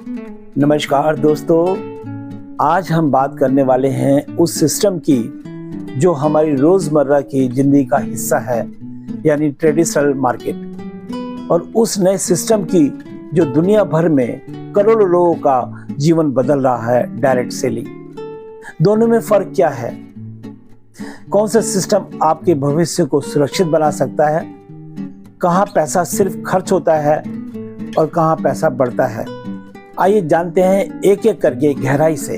नमस्कार दोस्तों, आज हम बात करने वाले हैं उस सिस्टम की जो हमारी रोजमर्रा की जिंदगी का हिस्सा है, यानी ट्रेडिशनल मार्केट, और उस नए सिस्टम की जो दुनिया भर में करोड़ों लोगों का जीवन बदल रहा है, डायरेक्ट सेलिंग। दोनों में फर्क क्या है? कौन सा सिस्टम आपके भविष्य को सुरक्षित बना सकता है? कहाँ पैसा सिर्फ खर्च होता है और कहाँ पैसा बढ़ता है? आइए जानते हैं एक एक करके गहराई से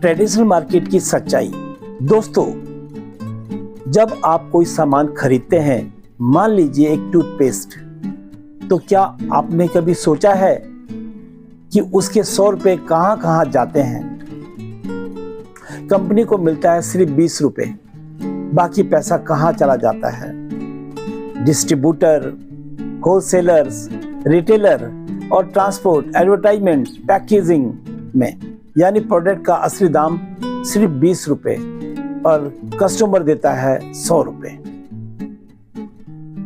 ट्रेडिशनल मार्केट की सच्चाई। दोस्तों, जब आप कोई सामान खरीदते हैं, मान लीजिए एक टूथपेस्ट, तो क्या आपने कभी सोचा है कि उसके 100 रुपए कहाँ कहाँ जाते हैं? कंपनी को मिलता है सिर्फ 20 रुपए, बाकी पैसा कहाँ चला जाता है? डिस्ट्रीब्यूटर, होलसेलर्स, रिटेलर और ट्रांसपोर्ट, एडवर्टाइजमेंट, पैकेजिंग में, यानी प्रोडक्ट का असली दाम सिर्फ 20 रुपए और कस्टमर देता है 100 रुपए।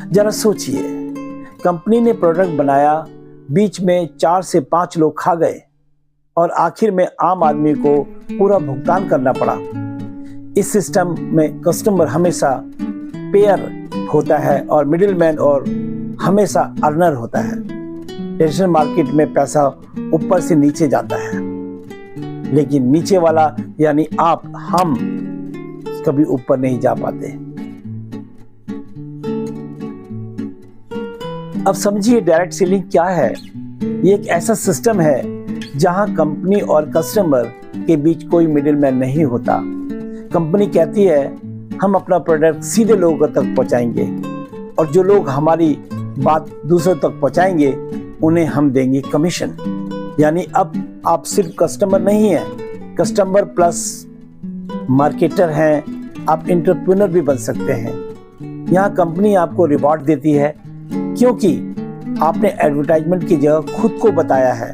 जरा सोचिए, कंपनी ने प्रोडक्ट बनाया, बीच में 4 से 5 लोग खा गए और आखिर में आम आदमी को पूरा भुगतान करना पड़ा। इस सिस्टम में कस्टमर हमेशा पेयर होता है और मिडिलमैन और हमेशा अर्नर होता है। ट्रेडिशनल मार्केट में पैसा ऊपर से नीचे जाता है, लेकिन नीचे वाला यानी आप, हम कभी ऊपर नहीं जा पाते। अब समझिए डायरेक्ट सेलिंग क्या है। ये एक ऐसा सिस्टम है जहां कंपनी और कस्टमर के बीच कोई मिडिलमैन नहीं होता। कंपनी कहती है हम अपना प्रोडक्ट सीधे लोगों तक पहुंचाएंगे और जो लोग हमारी बात दूसरों तक पहुंचाएंगे उन्हें हम देंगे कमीशन। यानी अब आप सिर्फ कस्टमर नहीं हैं, कस्टमर प्लस मार्केटर हैं, आप एंटरप्रेन्योर भी बन सकते हैं। यहाँ कंपनी आपको रिवॉर्ड देती है क्योंकि आपने एडवर्टाइजमेंट की जगह खुद को बताया है,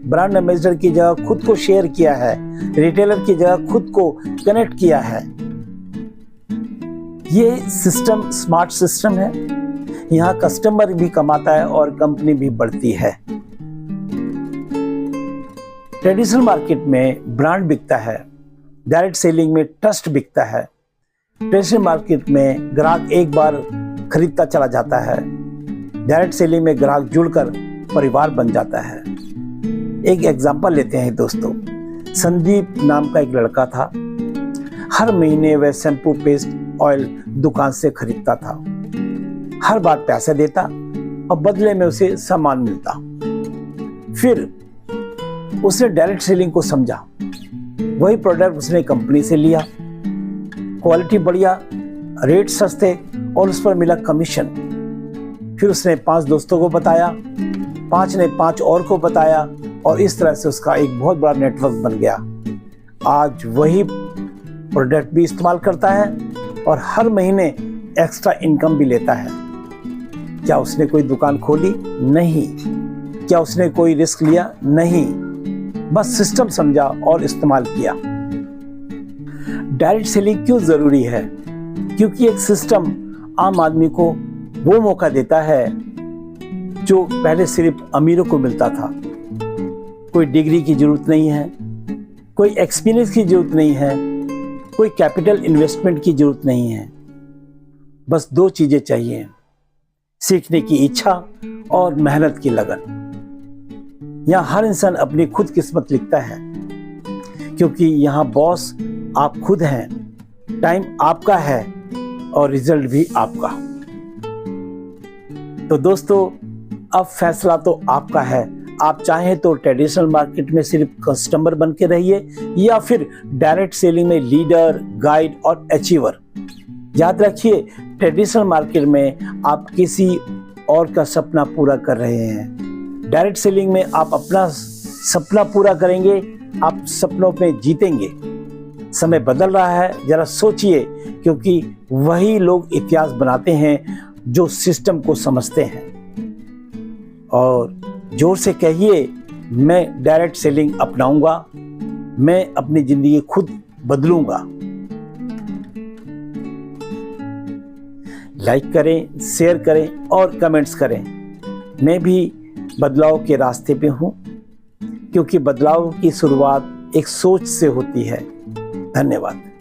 ब्रांड एम्बेसडर की जगह खुद को शेयर किया है, रिटेलर की जगह खुद को कनेक्ट किया है। ये सिस्टम स्मार्ट सिस्टम है। यहाँ कस्टमर भी कमाता है और कंपनी भी बढ़ती है। ट्रेडिशनल मार्केट में ब्रांड बिकता है, डायरेक्ट सेलिंग में ट्रस्ट बिकता है। ट्रेडिशनल मार्केट में ग्राहक एक बार खरीदता चला जाता है, डायरेक्ट सेलिंग में ग्राहक जुड़कर परिवार बन जाता है। एक एग्जांपल लेते हैं दोस्तों। संदीप नाम का एक लड़का था। हर महीने वह शैम्पू, पेस्ट, ऑयल दुकान से खरीदता था। हर बार पैसे देता और बदले में उसे सामान मिलता। फिर उसने डायरेक्ट सेलिंग को समझा। वही प्रोडक्ट उसने कंपनी से लिया, क्वालिटी बढ़िया, रेट सस्ते और उस पर मिला कमीशन। फिर उसने 5 दोस्तों को बताया, 5 ने 5 और को बताया और इस तरह से उसका एक बहुत बड़ा नेटवर्क बन गया। आज वही प्रोडक्ट भी इस्तेमाल करता है और हर महीने एक्स्ट्रा इनकम भी लेता है। क्या उसने कोई दुकान खोली? नहीं। क्या उसने कोई रिस्क लिया? नहीं। बस सिस्टम समझा और इस्तेमाल किया। डायरेक्ट सेलिंग क्यों जरूरी है? क्योंकि एक सिस्टम आम आदमी को वो मौका देता है जो पहले सिर्फ अमीरों को मिलता था। कोई डिग्री की जरूरत नहीं है, कोई एक्सपीरियंस की जरूरत नहीं है, कोई कैपिटल इन्वेस्टमेंट की जरूरत नहीं है। बस 2 चीजें चाहिए, सीखने की इच्छा और मेहनत की लगन। यहाँ हर इंसान अपनी खुद किस्मत लिखता है, क्योंकि यहाँ बॉस आप खुद हैं, टाइम आपका है और रिजल्ट भी आपका। तो दोस्तों, अब फैसला तो आपका है। आप चाहें तो ट्रेडिशनल मार्केट में सिर्फ कस्टमर बन के रहिए या फिर डायरेक्ट सेलिंग में लीडर, गाइड और अचीवर। याद रखिए, ट्रेडिशनल मार्केट में आप किसी और का सपना पूरा कर रहे हैं। डायरेक्ट सेलिंग में आप अपना सपना पूरा करेंगे, आप सपनों में जीतेंगे। समय बदल रहा है, जरा सोचिए, क्योंकि वही लोग इतिहास बनाते हैं जो सिस्टम को समझते हैं। और जोर से कहिए, मैं डायरेक्ट सेलिंग अपनाऊंगा, मैं अपनी जिंदगी खुद बदलूंगा। लाइक करें, शेयर करें और कमेंट्स करें। मैं भी बदलाव के रास्ते पे हूँ, क्योंकि बदलाव की शुरुआत एक सोच से होती है। धन्यवाद।